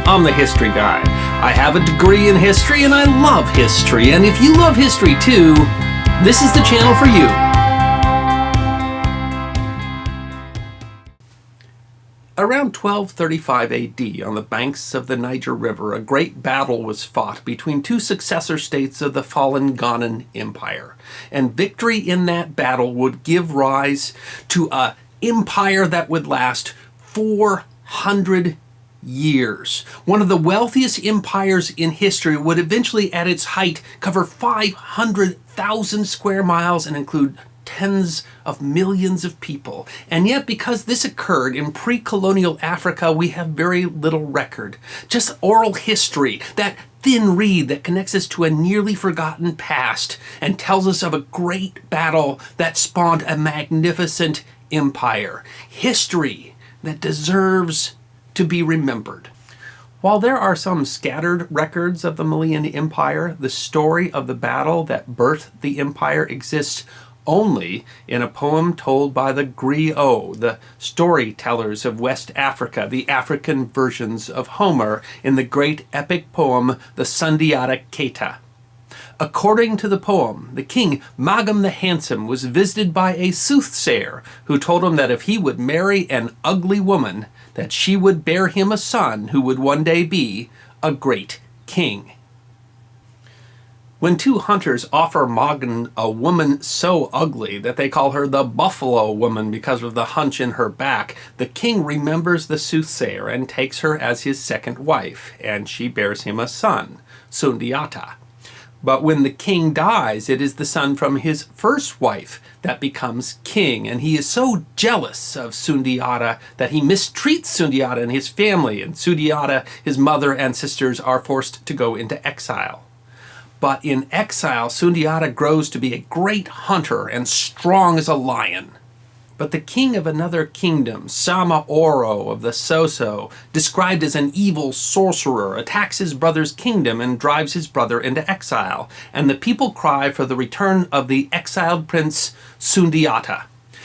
I'm the history guy. I have a degree in history and I love history, and if you love history too, this is the channel for you. Around 1235 AD, on the banks of the Niger River, a great battle was fought between two successor states of the fallen Ghanaian Empire. And victory in that battle would give rise to an empire that would last 400 years. One of the wealthiest empires in history, would eventually at its height cover 500,000 square miles and include tens of millions of people. And yet, because this occurred in pre-colonial Africa, we have very little record. Just oral history, that thin reed that connects us to a nearly forgotten past and tells us of a great battle that spawned a magnificent empire. History that deserves to be remembered. While there are some scattered records of the Malian Empire, the story of the battle that birthed the empire exists only in a poem told by the griots, the storytellers of West Africa, the African versions of Homer, in the great epic poem, the Sundiata Keita. According to the poem, the king, Magam the Handsome, was visited by a soothsayer who told him that if he would marry an ugly woman, that she would bear him a son who would one day be a great king. When two hunters offer Magam a woman so ugly that they call her the buffalo woman because of the hunch in her back, the king remembers the soothsayer and takes her as his second wife, and she bears him a son, Sundiata. But when the king dies, it is the son from his first wife that becomes king, and he is so jealous of Sundiata that he mistreats Sundiata and his family, and Sundiata, his mother and sisters, are forced to go into exile. But in exile, Sundiata grows to be a great hunter and strong as a lion. But the king of another kingdom, Samaoro of the Soso, described as an evil sorcerer, attacks his brother's kingdom and drives his brother into exile. And the people cry for the return of the exiled prince Sundiata.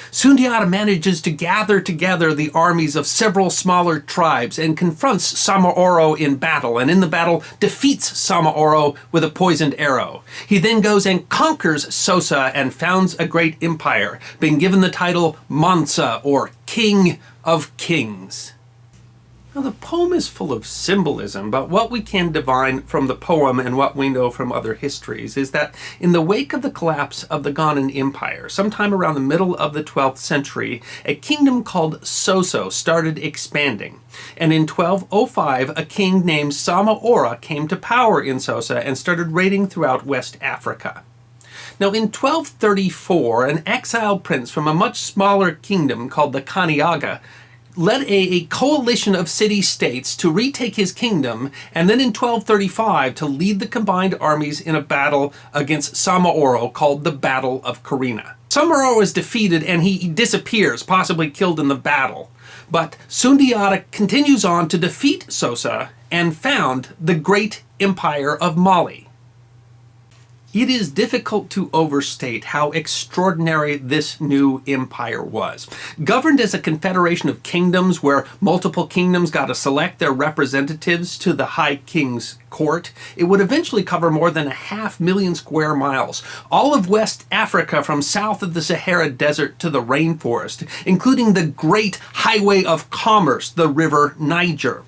Sundiata manages to gather together the armies of several smaller tribes and confronts Samaoro in battle, and in the battle defeats Samaoro with a poisoned arrow. He then goes and conquers Sosa and founds a great empire, being given the title Mansa, or King of Kings. Now, the poem is full of symbolism, but what we can divine from the poem and what we know from other histories is that in the wake of the collapse of the Ghanaian Empire, sometime around the middle of the 12th century, a kingdom called Soso started expanding. And in 1205, a king named Samaora came to power in Sosa and started raiding throughout West Africa. Now, in 1234, an exiled prince from a much smaller kingdom called the Kaniaga led a coalition of city-states to retake his kingdom, and then in 1235 to lead the combined armies in a battle against Samaoro called the Battle of Kirina. Samaoro is defeated and he disappears, possibly killed in the battle. But Sundiata continues on to defeat Sosa and found the Great Empire of Mali. It is difficult to overstate how extraordinary this new empire was. Governed as a confederation of kingdoms where multiple kingdoms got to select their representatives to the High King's court, it would eventually cover more than 500,000 square miles, all of West Africa from south of the Sahara Desert to the rainforest, including the great highway of commerce, the river Niger.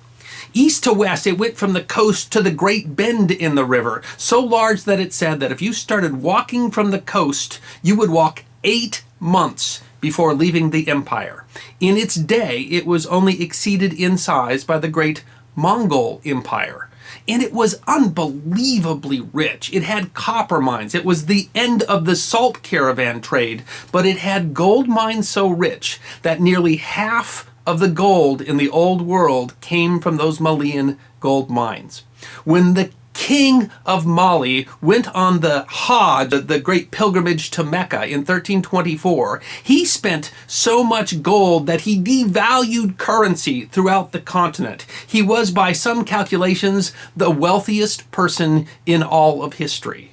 East to west, it went from the coast to the great bend in the river, so large that it said that if you started walking from the coast, you would walk 8 months before leaving the empire. In its day, it was only exceeded in size by the Great Mongol Empire. And it was unbelievably rich. It had copper mines. It was the end of the salt caravan trade, but it had gold mines so rich that nearly half of the gold in the old world came from those Malian gold mines. When the king of Mali went on the Hajj, the great pilgrimage to Mecca in 1324, he spent so much gold that he devalued currency throughout the continent. He was, by some calculations, the wealthiest person in all of history.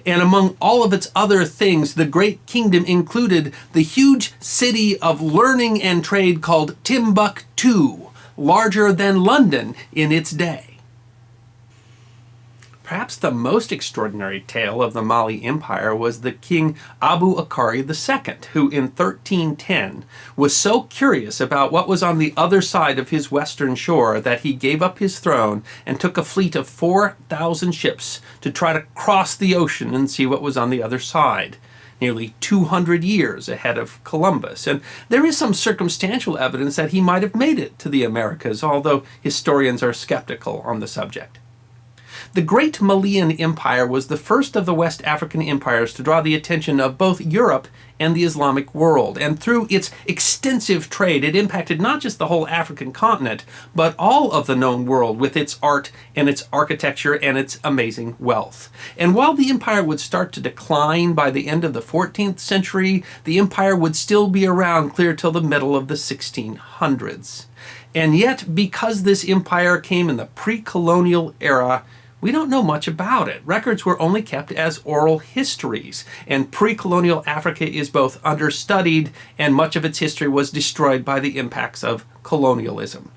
And among all of its other things, the great kingdom included the huge city of learning and trade called Timbuktu, larger than London in its day. Perhaps the most extraordinary tale of the Mali Empire was the king Abu Akari II, who in 1310 was so curious about what was on the other side of his western shore that he gave up his throne and took a fleet of 4,000 ships to try to cross the ocean and see what was on the other side, nearly 200 years ahead of Columbus. And there is some circumstantial evidence that he might have made it to the Americas, although historians are skeptical on the subject. The Great Malian Empire was the first of the West African empires to draw the attention of both Europe and the Islamic world, and through its extensive trade, it impacted not just the whole African continent, but all of the known world with its art and its architecture and its amazing wealth. And while the empire would start to decline by the end of the 14th century, the empire would still be around clear till the middle of the 1600s. And yet, because this empire came in the pre-colonial era, we don't know much about it. Records were only kept as oral histories, and pre-colonial Africa is both understudied and much of its history was destroyed by the impacts of colonialism.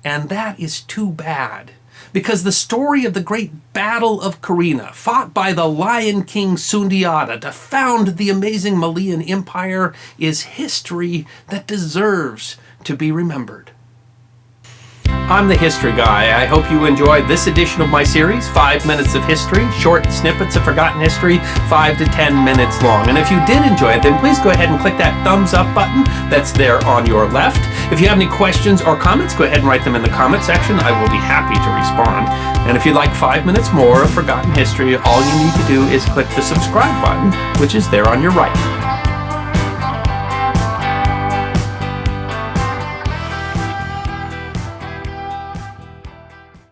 And that is too bad, because the story of the great Battle of Kirina, fought by the Lion King Sundiata to found the amazing Malian Empire, is history that deserves to be remembered. I'm the History Guy. I hope you enjoyed this edition of my series, 5 Minutes of History, short snippets of forgotten history, 5 to 10 minutes long. And if you did enjoy it, then please go ahead and click that thumbs up button that's there on your left. If you have any questions or comments, go ahead and write them in the comment section. I will be happy to respond. And if you'd like 5 minutes more of forgotten history, all you need to do is click the subscribe button, which is there on your right.